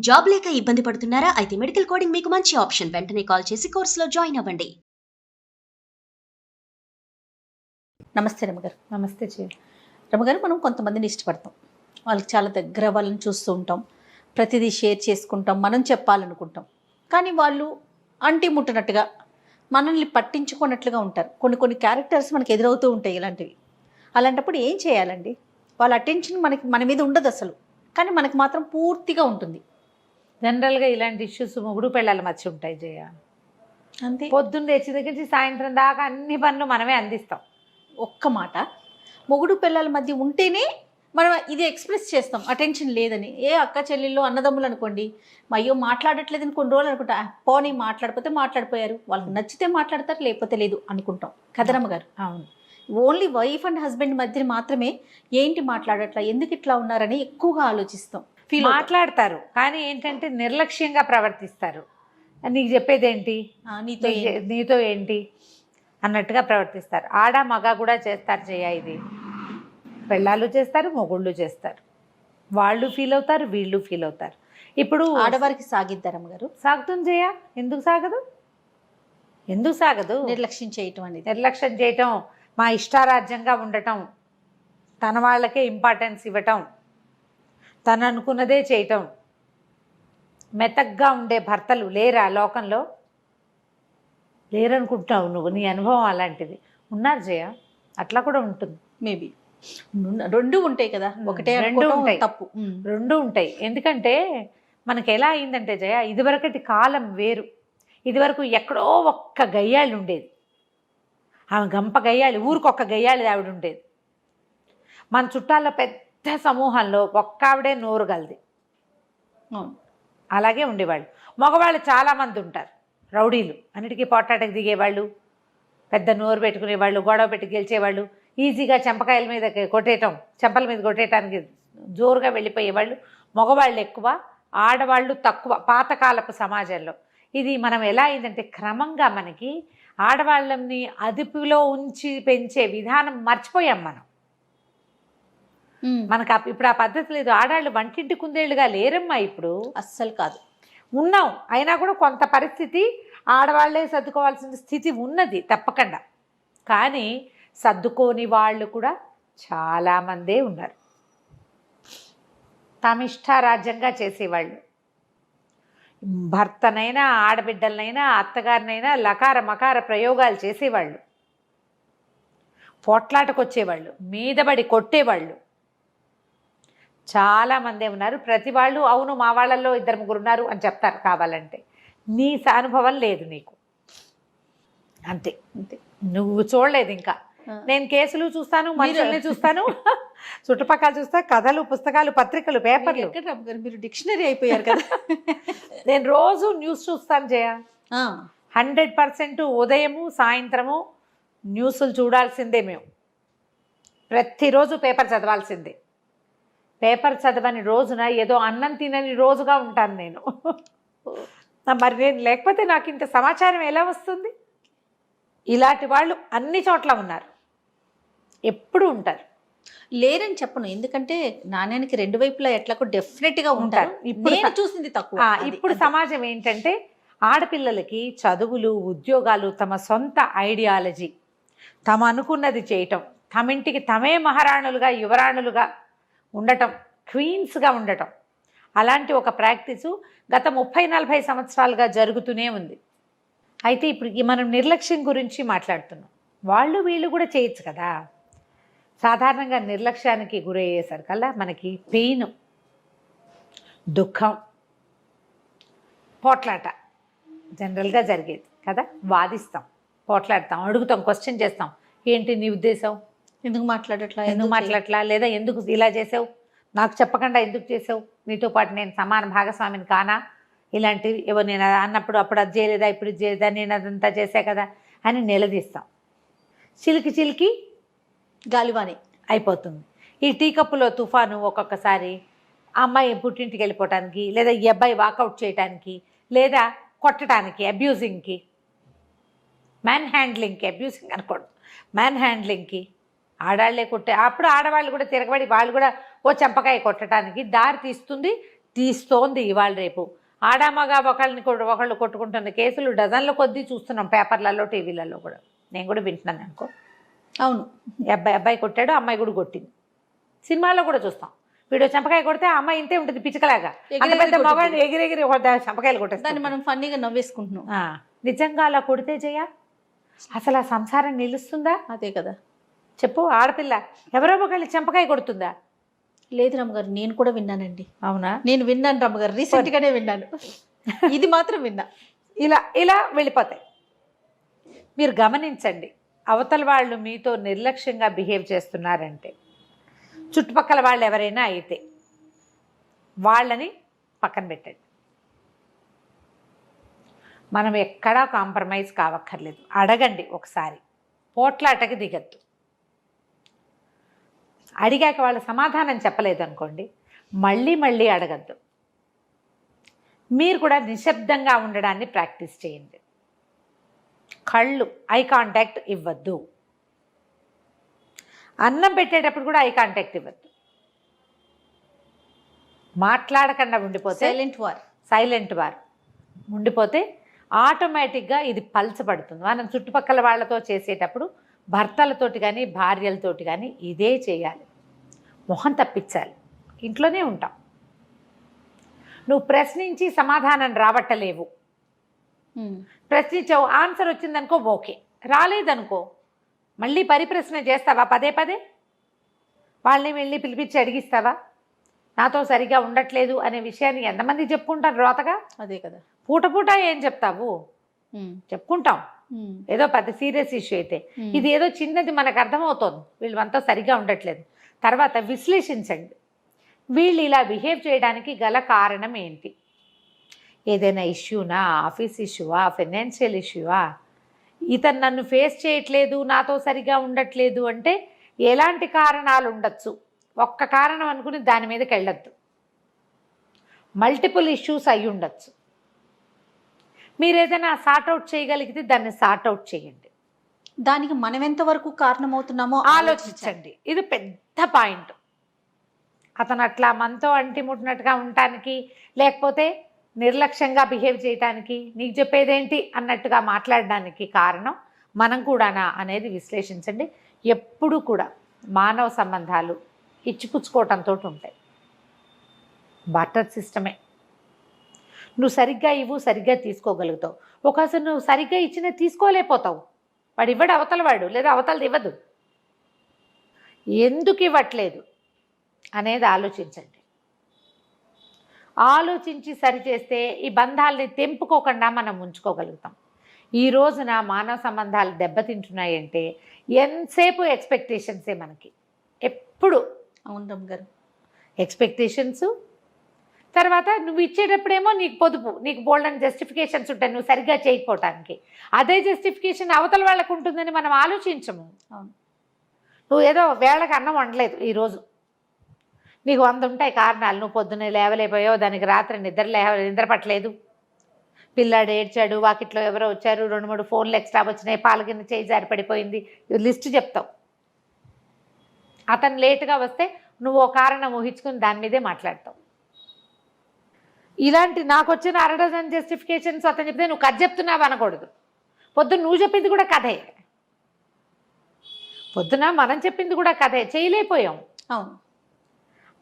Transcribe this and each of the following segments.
Job లేక ఇబ్బంది పడుతున్నారా? అయితే మెడికల్ కోడింగ్ మీకు మంచి ఆప్షన్. వెంటనే కాల్ చేసి కోర్సులో జాయిన్ అవ్వండి. నమస్తే రమగారు. నమస్తే చే రమగారు, మనం కొంతమందిని ఇష్టపడతాం. వాళ్ళకి చాలా దగ్గర వాళ్ళని చూస్తూ ఉంటాం. ప్రతిదీ షేర్ చేసుకుంటాం, మనం చెప్పాలనుకుంటాం. కానీ వాళ్ళు అంటి ముట్టనట్టుగా మనల్ని పట్టించుకున్నట్లుగా ఉంటారు. కొన్ని కొన్ని క్యారెక్టర్స్ మనకు ఎదురవుతూ ఉంటాయి ఇలాంటివి. అలాంటప్పుడు ఏం చేయాలండి? వాళ్ళ అటెన్షన్ మన మీద ఉండదు అసలు, కానీ మనకు మాత్రం పూర్తిగా ఉంటుంది. జనరల్గా ఇలాంటి ఇష్యూస్ మొగుడు పెళ్ళాల మధ్య ఉంటాయి జయ. అంతే. పొద్దున్న లేచి దగ్గర నుంచి సాయంత్రం దాకా అన్ని పనులు మనమే అందిస్తాం. ఒక్క మాట, మొగుడు పిల్లల మధ్య ఉంటేనే మనం ఇది ఎక్స్ప్రెస్ చేస్తాం అటెన్షన్ లేదని. ఏ అక్క చెల్లెళ్ళు అన్నదమ్ములు అనుకోండి, అయ్యో మాట్లాడట్లేదని కొన్ని రోజులు అనుకుంటా, పోనీ మాట్లాడిపోతే మాట్లాడిపోయారు, వాళ్ళకి నచ్చితే మాట్లాడతారు, లేకపోతే లేదు అనుకుంటాం. కదరమ్మ గారు. అవును. ఓన్లీ వైఫ్ అండ్ హస్బెండ్ మధ్య మాత్రమే ఏంటి మాట్లాడట్లా, ఎందుకు ఇట్లా ఉన్నారని ఎక్కువగా ఆలోచిస్తాం. మాట్లాడతారు కానీ ఏంటంటే నిర్లక్ష్యంగా ప్రవర్తిస్తారు. నీకు చెప్పేదేంటి, నీతో ఏంటి అన్నట్టుగా ప్రవర్తిస్తారు. ఆడ మగ కూడా చేస్తారు జయ. ఇది పెళ్ళాలు చేస్తారు, మొగుళ్ళు చేస్తారు. వాళ్ళు ఫీల్ అవుతారు, వీళ్ళు ఫీల్ అవుతారు. ఇప్పుడు ఆడవారికి సాగిద్దారమ్మ గారు. సాగుతుంది జయ. ఎందుకు సాగదు? ఎందుకు సాగదు? నిర్లక్ష్యం చేయటం అనేది. నిర్లక్ష్యం చేయటం, మా ఇష్టారాజ్యంగా ఉండటం, తన వాళ్ళకే ఇంపార్టెన్స్ ఇవ్వటం, తను అనుకున్నదే చేయటం. మెతగ్గా ఉండే భర్తలు లేరా లోకంలో? లేరనుకుంటున్నావు నువ్వు, నీ అనుభవం అలాంటిది. ఉన్నారు జయ, అట్లా కూడా ఉంటుంది. మేబీ రెండు ఉంటాయి కదా, ఒకటే రెండు ఉంటాయి, తప్పు. రెండు ఉంటాయి. ఎందుకంటే మనకి ఎలా అయిందంటే జయ, ఇదివరకటి కాలం వేరు. ఇదివరకు ఎక్కడో ఒక్క గయ్యాళ్ళు ఉండేది, ఆమె గంప గయ్యాళి, ఊరికొక్క గయ్యాళి ఆవిడ ఉండేది. మన చుట్టాల్లో పెద్ద సమూహంలో ఒక్క ఆవిడే నోరు గలది. అలాగే ఉండేవాళ్ళు. మగవాళ్ళు చాలామంది ఉంటారు, రౌడీలు, అన్నిటికీ పోట్లాటకు దిగేవాళ్ళు, పెద్ద నోరు పెట్టుకునేవాళ్ళు, గొడవ పెట్టి గెలిచేవాళ్ళు, ఈజీగా చెంపకాయల మీద కొట్టేయటం, చెంపల మీద కొట్టేయటానికి జోరుగా వెళ్ళిపోయేవాళ్ళు. మగవాళ్ళు ఎక్కువ, ఆడవాళ్ళు తక్కువ పాతకాలపు సమాజంలో. ఇది మనం ఎలా అయిందంటే క్రమంగా మనకి ఆడవాళ్ళని అదుపులో ఉంచి పెంచే విధానం మర్చిపోయాం మనం. మనకు ఇప్పుడు ఆ పద్ధతి లేదు. ఆడాళ్ళు వంటింటి కుందేళ్ళుగా లేరమ్మా ఇప్పుడు. అస్సలు కాదు. ఉన్నాం, అయినా కూడా కొంత పరిస్థితి ఆడవాళ్లే సర్దుకోవాల్సిన స్థితి ఉన్నది తప్పకుండా. కానీ సర్దుకోని వాళ్ళు కూడా చాలామందే ఉన్నారు. తమిష్టారాజ్యంగా చేసేవాళ్ళు. భర్తనైనా, ఆడబిడ్డలనైనా, అత్తగారినైనా లకార మకార ప్రయోగాలు చేసేవాళ్ళు, పోట్లాటకు వచ్చేవాళ్ళు, మీదబడి కొట్టేవాళ్ళు చాలామందే ఉన్నారు. ప్రతి వాళ్ళు అవును మా వాళ్ళల్లో 2-3 ఉన్నారు అని చెప్తారు కావాలంటే. నీ అనుభవం లేదు నీకు, అంతే. అంతే, నువ్వు చూడలేదు ఇంకా. నేను కేసులు చూస్తాను, మనుషుల్ని చూస్తాను, చుట్టుపక్కల చూస్తా, కథలు, పుస్తకాలు, పత్రికలు, పేపర్లు. మీరు డిక్షనరీ అయిపోయారు కదా. నేను రోజు న్యూస్ చూస్తాను జయ. 100% ఉదయము సాయంత్రము న్యూస్లు చూడాల్సిందే మేము. ప్రతిరోజు పేపర్ చదవాల్సిందే. పేపర్ చదవని రోజున ఏదో అన్నం తినని రోజుగా ఉంటాను నేను. మరి నేను లేకపోతే నాకు ఇంత సమాచారం ఎలా వస్తుంది? ఇలాంటి వాళ్ళు అన్ని చోట్ల ఉన్నారు, ఎప్పుడు ఉంటారు. లేరని చెప్పను, ఎందుకంటే నాణ్యానికి 2 వైపులా ఎట్లా డెఫినెట్గా ఉంటారు. ఇప్పుడు నేను చూసింది తక్కువ. ఇప్పుడు సమాజం ఏంటంటే ఆడపిల్లలకి చదువులు, ఉద్యోగాలు, తమ సొంత ఐడియాలజీ, తమ అనుకున్నది చేయటం, తమింటికి తమే మహారాణులుగా, యువరాణులుగా ఉండటం, క్వీన్స్గా ఉండటం, అలాంటి ఒక ప్రాక్టీసు గత 30-40 సంవత్సరాలుగా జరుగుతూనే ఉంది. అయితే ఇప్పుడు మనం నిర్లక్ష్యం గురించి మాట్లాడుతున్నాం. వాళ్ళు వీళ్ళు కూడా చేయొచ్చు కదా. సాధారణంగా నిర్లక్ష్యానికి గురయ్యేసరికల్లా మనకి పెయిన్, దుఃఖం, పోట్లాట జనరల్గా జరిగేది కదా. వాదిస్తాం, పోట్లాడతాం, అడుగుతాం, క్వశ్చన్ చేస్తాం. ఏంటి నీ ఉద్దేశం? ఎందుకు మాట్లాడట్లా, లేదా ఎందుకు ఇలా చేసావు, నాకు చెప్పకుండా ఎందుకు చేసావు, నీతో పాటు నేను సమాన భాగస్వామిని కానా, ఇలాంటివి ఏవో నేను అన్నప్పుడు అప్పుడు అది చేయలేదా, ఇప్పుడు ఇది చేయలేదా, నేను అదంతా చేసా కదా అని నిలదీస్తాం. చిలికి చిలికి గాలివాని అయిపోతుంది. ఈ టీ కప్పులో తుఫాను ఒక్కొక్కసారి అమ్మాయి పుట్టింటికి వెళ్ళిపోవటానికి, లేదా ఈ అబ్బాయి వాకౌట్ చేయటానికి, లేదా కొట్టడానికి, అబ్యూజింగ్కి, మ్యాన్ హ్యాండ్లింగ్కి, అబ్యూజింగ్ అనుకోండి, మ్యాన్ హ్యాండ్లింగ్కి ఆడాళ్లే కొట్టే. అప్పుడు ఆడవాళ్ళు కూడా తిరగబడి వాళ్ళు కూడా ఓ చెంపకాయ కొట్టడానికి దారి తీస్తుంది. తీస్తోంది ఇవాళ రేపు. ఆడామగా ఒకళ్ళు కొట్టుకుంటున్న కేసులు డజన్ల కొద్దీ చూస్తున్నాం పేపర్లలో, టీవీలలో కూడా. నేను కూడా వింటున్నాను అనుకో. అవును, అబ్బాయి కొట్టాడు, అమ్మాయి కూడా కొట్టింది. సినిమాల్లో కూడా చూస్తాం. వీడు చెంపకాయ కొడితే ఆ అమ్మాయి ఇంతే ఉంటుంది పిచ్చకలాగా. అంత పెద్ద మగాడు ఎగిరెగిరి చెంపకాయలు కొట్టేస్తాను. దాన్ని మనం ఫన్నీగా నవ్వేసుకుంటున్నాం. నిజంగా అలా కొడితే జయ అసలు ఆ సంసారం నిలుస్తుందా? అదే కదా. చెప్పు, ఆడపిల్ల ఎవరో ఒకళ్ళు చెంపకాయ కొడుతుందా? లేదు రమ్మగారు, నేను కూడా విన్నానండి. అవునా? నేను విన్నాను రమ్మగారు, రీసెంట్గానే విన్నాను. ఇది మాత్రం విన్నా. ఇలా వెళ్ళిపోతాయి. మీరు గమనించండి, అవతల వాళ్ళు మీతో నిర్లక్ష్యంగా బిహేవ్ చేస్తున్నారంటే, చుట్టుపక్కల వాళ్ళు ఎవరైనా అయితే వాళ్ళని పక్కన పెట్టండి. మనం ఎక్కడా కాంప్రమైజ్ కావక్కర్లేదు. అడగండి ఒకసారి, పోట్లాటకి దిగద్దు. అడిగాక వాళ్ళు సమాధానం చెప్పలేదు అనుకోండి, మళ్ళీ అడగద్దు. మీరు కూడా నిశ్శబ్దంగా ఉండడాన్ని ప్రాక్టీస్ చేయండి. కళ్ళు ఐ కాంటాక్ట్ ఇవ్వద్దు. అన్నం పెట్టేటప్పుడు కూడా ఐ కాంటాక్ట్ ఇవ్వద్దు. మాట్లాడకుండా ఉండిపోతే సైలెంట్ వార్ ఉండిపోతే ఆటోమేటిక్గా ఇది పల్చబడుతుంది. మనం చుట్టుపక్కల వాళ్ళతో చేసేటప్పుడు భర్తలతోటి కానీ భార్యలతోటి కానీ ఇదే చేయాలి. మొహం తప్పించాలి. ఇంట్లోనే ఉంటాం, నువ్వు ప్రశ్నించి సమాధానం రాబట్టలేవు. ప్రశ్నించావు, ఆన్సర్ వచ్చిందనుకో ఓకే, రాలేదనుకో మళ్ళీ పరిప్రశ్న చేస్తావా? పదే వాళ్ళని వెళ్ళి పిలిపించి అడిగిస్తావా? నాతో సరిగా ఉండట్లేదు అనే విషయాన్ని ఎంతమంది చెప్పుకుంటారు రోతగా? అదే కదా. పూట ఏం చెప్తావు? చెప్పుకుంటాం, ఏదో పెద్ద సీరియస్ ఇష్యూ అయితే. ఇది ఏదో చిన్నది మనకు అర్థమవుతోంది, వీళ్ళు మనతో సరిగా ఉండట్లేదు. తర్వాత విశ్లేషించండి, వీళ్ళు ఇలా బిహేవ్ చేయడానికి గల కారణం ఏంటి? ఏదైనా ఇష్యూనా, ఆఫీస్ ఇష్యూవా, ఫైనాన్షియల్ ఇష్యూవా? ఇతను నన్ను ఫేస్ చేయట్లేదు, నాతో సరిగా ఉండట్లేదు అంటే ఎలాంటి కారణాలు ఉండొచ్చు? ఒక్క కారణం అనుకుని దాని మీదకి వెళ్ళొద్దు. మల్టిపుల్ ఇష్యూస్ అయి ఉండొచ్చు. మీరు ఏదైనా సార్ట్అవుట్ చేయగలిగితే దాన్ని సార్ట్అవుట్ చేయండి. దానికి మనం ఎంతవరకు కారణమవుతున్నామో ఆలోచించండి. ఇది పెద్ద పాయింట్. అతను అట్లా మనతో అంటిముట్టినట్టుగా ఉండటానికి, లేకపోతే నిర్లక్ష్యంగా బిహేవ్ చేయడానికి, నీకు చెప్పేదేంటి అన్నట్టుగా మాట్లాడడానికి కారణం మనం కూడానా అనేది విశ్లేషించండి. ఎప్పుడు కూడా మానవ సంబంధాలు ఇచ్చిపుచ్చుకోవటంతో ఉంటాయి. బార్టర్ సిస్టమే. నువ్వు సరిగ్గా ఇవ్వు, సరిగ్గా తీసుకోగలుగుతావు. ఒకసారి నువ్వు సరిగ్గా ఇచ్చినా తీసుకోలేకపోతావు. వాడు ఇవ్వడు అవతల వాడు, లేదా అవతలది ఇవ్వదు. ఎందుకు ఇవ్వట్లేదు అనేది ఆలోచించండి. ఆలోచించి సరిచేస్తే ఈ బంధాలని తెంపుకోకుండా మనం ఉంచుకోగలుగుతాం. ఈ రోజున మానవ సంబంధాలు దెబ్బతింటున్నాయంటే ఎంతసేపు ఎక్స్పెక్టేషన్సే మనకి. ఎప్పుడు అవును గారు, ఎక్స్పెక్టేషన్స్. తర్వాత నువ్వు ఇచ్చేటప్పుడేమో నీకు పొదుపు, నీకు బోల్డన్ జస్టిఫికేషన్స్ ఉంటాయి నువ్వు సరిగ్గా చేయకపోవటానికి. అదే జస్టిఫికేషన్ అవతల వాళ్ళకు ఉంటుందని మనం ఆలోచించము. అవును, నువ్వు ఏదో వేళకు అన్నం వండలేదు ఈరోజు, నీకు 100 ఉంటాయి కారణాలు. నువ్వు పొద్దున్నే లేవలేకపోయావు, దానికి రాత్రి నిద్ర పట్టలేదు, పిల్లాడు ఏడ్చాడు, వాకిట్లో ఎవరో వచ్చారు, 2-3 ఫోన్లు ఎక్స్ట్రా వచ్చినాయి, పాల కింద చేయి జారి పడిపోయింది, లిస్ట్ చెప్తావు. అతను లేటుగా వస్తే నువ్వు ఓ కారణం ఊహించుకుని దాని మీదే మాట్లాడతావు. ఇలాంటి నాకు వచ్చిన 1/2 డజన్ జస్టిఫికేషన్స్ అతను చెప్తే నువ్వు కథ చెప్తున్నావు అనకూడదు. పొద్దున్న నువ్వు చెప్పింది కూడా కథే, పొద్దున మనం చెప్పింది కూడా కథే. చేయలేకపోయాం. అవును,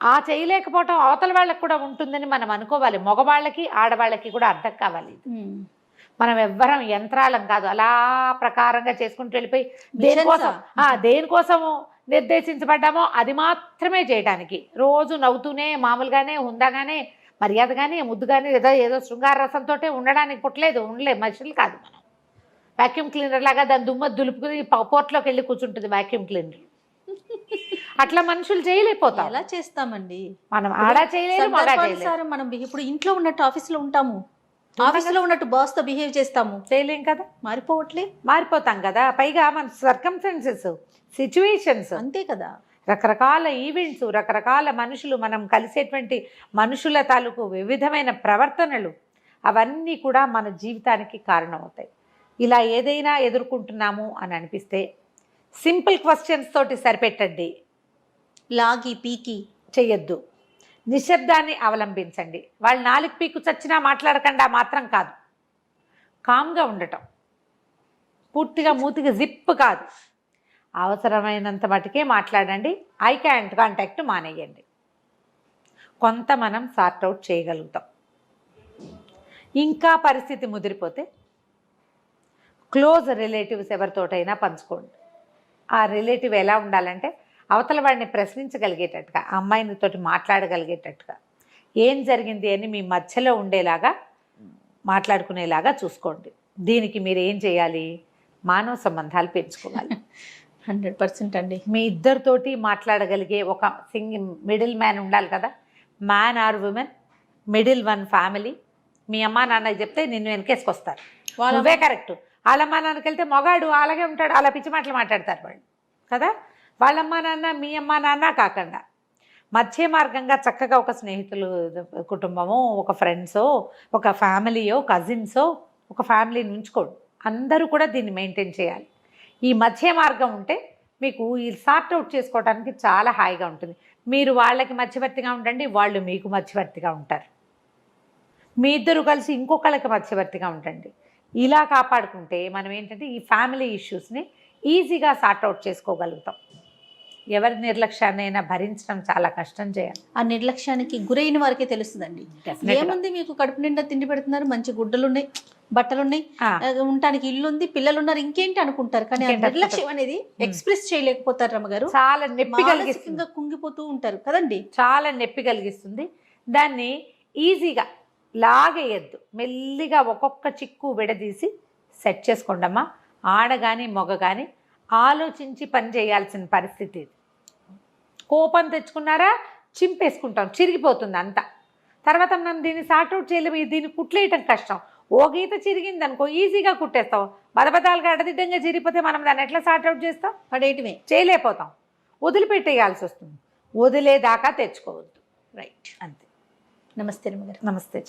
ఆ చేయలేకపోవటం అవతల వాళ్ళకి కూడా ఉంటుందని మనం అనుకోవాలి. మగవాళ్ళకి ఆడవాళ్ళకి కూడా అర్థం కావాలి. మనం ఎవ్వరం యంత్రాలం కాదు. అలా ప్రకారంగా చేసుకుంటూ వెళ్ళిపోయి దేనికోసము నిర్దేశించబడ్డామో అది మాత్రమే చేయడానికి, రోజు నవ్వుతూనే మామూలుగానే హుందాగానే మర్యాదగానే ముద్దుగానే ఏదో శృంగార రసంతో ఉండడానికి ఉండలేదు. మనుషులు కాదు మనం. వాక్యూమ్ క్లీనర్ లాగా దాని దుమ్మ దులుపుకుని పోర్ట్లోకి వెళ్ళి కూర్చుంటుంది వాక్యూమ్ క్లీనర్. అట్లా మనుషులు చేయలేకపోతాం. ఎలా చేస్తామండి మనం? ఆడ చేయలేదు, మనం ఇప్పుడు ఇంట్లో ఉన్నట్టు ఆఫీస్లో ఉంటాము, ఆఫీస్లో ఉన్నట్టు బాస్తో బిహేవ్ చేస్తాము, చేయలేం కదా. మారిపోతాం కదా. పైగా మన సర్కమ్స్టాన్సెస్, సిచ్యువేషన్స్ అంతే కదా. రకరకాల ఈవెంట్స్, రకరకాల మనుషులు, మనం కలిసేటువంటి మనుషుల తాలూకు వివిధమైన ప్రవర్తనలు, అవన్నీ కూడా మన జీవితానికి కారణమవుతాయి. ఇలా ఏదైనా ఎదుర్కొంటున్నాము అని అనిపిస్తే సింపుల్ క్వశ్చన్స్ తోటి సరిపెట్టండి. లాగి పీకి చెయ్యొద్దు. నిశ్శబ్దాన్ని అవలంబించండి. వాళ్ళు నాలుగు పీకు చచ్చినా మాట్లాడకుండా మాత్రం కాదు, కామ్గా ఉండటం, పూర్తిగా మూతికి జిప్ కాదు, అవసరమైనంత మటుకే మాట్లాడండి. ఐ కాంటాక్ట్ మానేయండి. కొంత మనం సార్ట్అవుట్ చేయగలుగుతాం. ఇంకా పరిస్థితి ముదిరిపోతే క్లోజ్ రిలేటివ్స్ ఎవరితోటైనా పంచుకోండి. ఆ రిలేటివ్ ఎలా ఉండాలంటే అవతల వాడిని ప్రశ్నించగలిగేటట్టుగా, అమ్మాయినితోటి మాట్లాడగలిగేటట్టుగా, ఏం జరిగింది అని మీ మధ్యలో ఉండేలాగా మాట్లాడుకునేలాగా చూసుకోండి. దీనికి మీరు ఏం చేయాలి? మానవ సంబంధాలు పెంచుకోవాలి. 100% అండి. మీ ఇద్దరితోటి మాట్లాడగలిగే ఒక మిడిల్ మ్యాన్ ఉండాలి కదా. Man or women, middle one family. మీ అమ్మా నాన్నకి చెప్తే నిన్ను వెనకేసుకొస్తారు, నువ్వే కరెక్ట్. వాళ్ళ అమ్మా నాన్నకి వెళ్తే మొగాడు అలాగే ఉంటాడు, అలా పిచ్చి మాటలు మాట్లాడతారు వాళ్ళు కదా. వాళ్ళమ్మా నాన్న మీ అమ్మా నాన్న కాకుండా మధ్య మార్గంగా చక్కగా ఒక స్నేహితులు కుటుంబమో, ఒక ఫ్రెండ్సో, ఒక ఫ్యామిలీయో, కజిన్సో, ఒక ఫ్యామిలీని ఉంచుకోండి. అందరూ కూడా దీన్ని మెయింటైన్ చేయాలి. ఈ మధ్య మార్గం ఉంటే మీకు ఈ సార్ట్అవుట్ చేసుకోవడానికి చాలా హాయిగా ఉంటుంది. మీరు వాళ్ళకి మధ్యవర్తిగా ఉండండి, వాళ్ళు మీకు మధ్యవర్తిగా ఉంటారు. మీ ఇద్దరు కలిసి ఇంకొకళ్ళకి మధ్యవర్తిగా ఉండండి. ఇలా కాపాడుకుంటే మనం ఏంటంటే ఈ ఫ్యామిలీ ఇష్యూస్ని ఈజీగా సార్ట్అవుట్ చేసుకోగలుగుతాం. ఎవరి నిర్లక్ష్యాన్నైనా భరించడం చాలా కష్టం చేయాలి. ఆ నిర్లక్ష్యానికి గురైన వారికే తెలుస్తుందండి. ఏముంది, మీకు కడుపు నిండా తిండి పెడుతున్నారు, మంచి గుడ్డలు ఉన్నాయి, బట్టలు ఉన్నాయి, ఉండటానికి ఇల్లు ఉంది, పిల్లలు ఉన్నారు, ఇంకేంటి అనుకుంటారు. కానీ ఆ నిర్లక్ష్యం అనేది ఎక్స్ప్రెస్ చేయలేకపోతారు రమ్మగారు. చాలా నొప్పి కలిగిస్తుంది, కుంగిపోతూ ఉంటారు కదండి. చాలా నొప్పి కలిగిస్తుంది. దాన్ని ఈజీగా లాగేయద్దు, మెల్లిగా ఒక్కొక్క చిక్కు విడదీసి సెట్ చేసుకోండమ్మా. ఆడ కానీ మొగ కానీ ఆలోచించి పని చేయాల్సిన పరిస్థితి ఇది. కోపం తెచ్చుకున్నారా చింపేసుకుంటాం, చిరిగిపోతుంది అంతా. తర్వాత మనం దీన్ని సార్ట్అవుట్ చేయలేము. దీన్ని కుట్లేయటం కష్టం. ఓ గీత చిరిగింది అనుకో ఈజీగా కుట్టేస్తాం. బదబదాలుగా అడదిడ్డంగా చిరిగిపోతే మనం దాన్ని ఎట్లా సార్ట్అవుట్ చేస్తాం? పడేయటమే, చేయలేకపోతాం, వదిలిపెట్టేయాల్సి వస్తుంది. వదిలేదాకా తెచ్చుకోవద్దు. రైట్. అంతే. నమస్తే రమ్మగారు. నమస్తే.